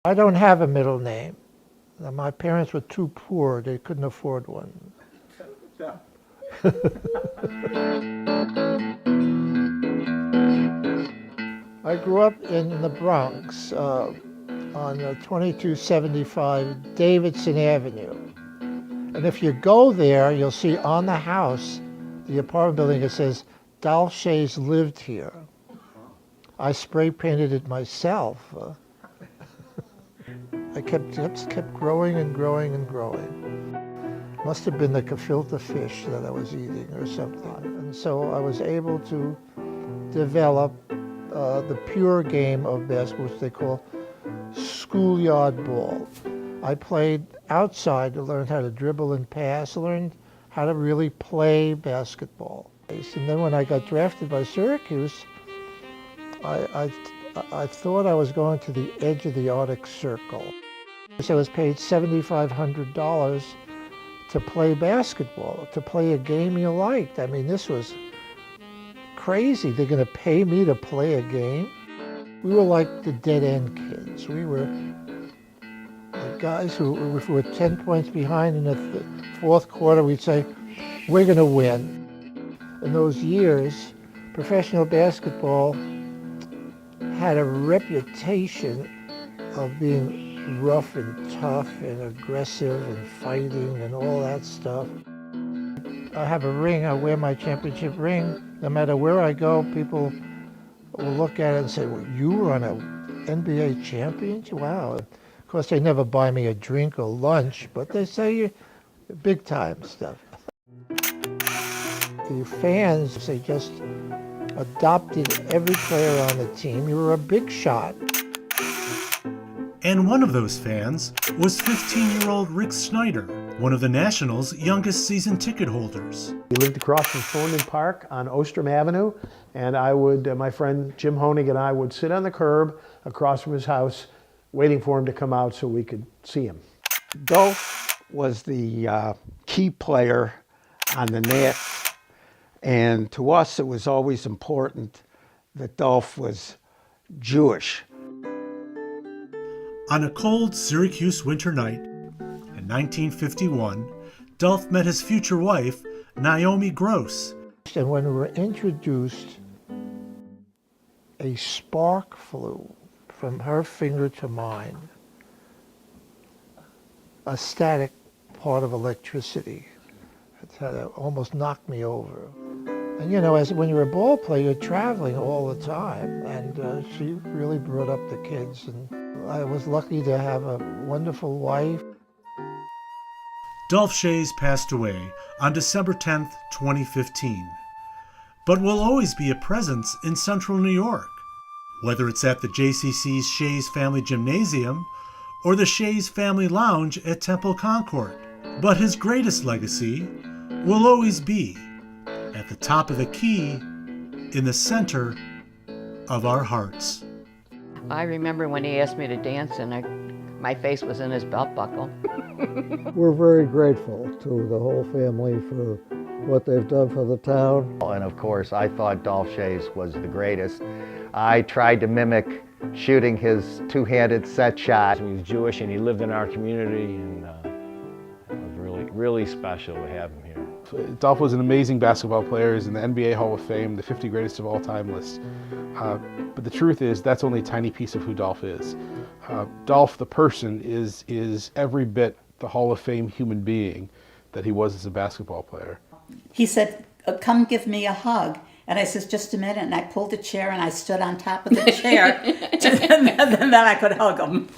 I don't have a middle name. My parents were too poor. They couldn't afford one. I grew up in the Bronx on 2275 Davidson Avenue. And if you go there, you'll see on the house, the apartment building, it says, DOLPH SCHAYES lived here. I spray painted it myself. I kept growing and growing and growing. Must have been the gefilte fish that I was eating or something. And so I was able to develop the pure game of basketball, which they call schoolyard ball. I played outside to learn how to dribble and pass, learned how to really play basketball. And then when I got drafted by Syracuse, I thought I was going to the edge of the Arctic Circle. So I was paid $7,500 to play basketball, to play a game you liked. I mean, this was crazy. They're going to pay me to play a game? We were like the dead-end kids. We were the guys who, if we were 10 points behind in the fourth quarter, we'd say, we're going to win. In those years, professional basketball had a reputation of being rough and tough and aggressive and fighting and all that stuff. I have a ring, I wear my championship ring. No matter where I go, people will look at it and say, well, you were on an NBA championship? Wow. Of course, they never buy me a drink or lunch, but they say you're big time stuff. The fans, they just adopted every player on the team. You were a big shot. And one of those fans was 15-year-old Rick Snyder, one of the Nationals' youngest season ticket holders. We lived across from Thorndon Park on Ostrom Avenue, and my friend Jim Honig and I would sit on the curb across from his house waiting for him to come out so we could see him. DOLPH was the key player on the Nats, and to us it was always important that DOLPH was Jewish. On a cold Syracuse winter night in 1951, DOLPH met his future wife, Naomi Gross. And when we were introduced, a spark flew from her finger to mine, a static part of electricity. It almost knocked me over. And you know, when you're a ball player, you're traveling all the time, and she really brought up the kids, and I was lucky to have a wonderful wife. DOLPH SCHAYES passed away on December 10th, 2015, but will always be a presence in Central New York, whether it's at the JCC's Shays Family Gymnasium or the Shays Family Lounge at Temple Concord. But his greatest legacy will always be at the top of the key in the center of our hearts. I remember when he asked me to dance and my face was in his belt buckle. We're very grateful to the whole family for what they've done for the town. And of course, I thought DOLPH SCHAYES was the greatest. I tried to mimic shooting his two-handed set shot. He was Jewish and he lived in our community, and it was really special to have him here. DOLPH was an amazing basketball player. He's in the NBA Hall of Fame, the 50 greatest of all time list. But the truth is, that's only a tiny piece of who DOLPH is. DOLPH, the person, is every bit the Hall of Fame human being that he was as a basketball player. He said, come give me a hug. And I says, just a minute. And I pulled a chair and I stood on top of the chair. And then I could hug him.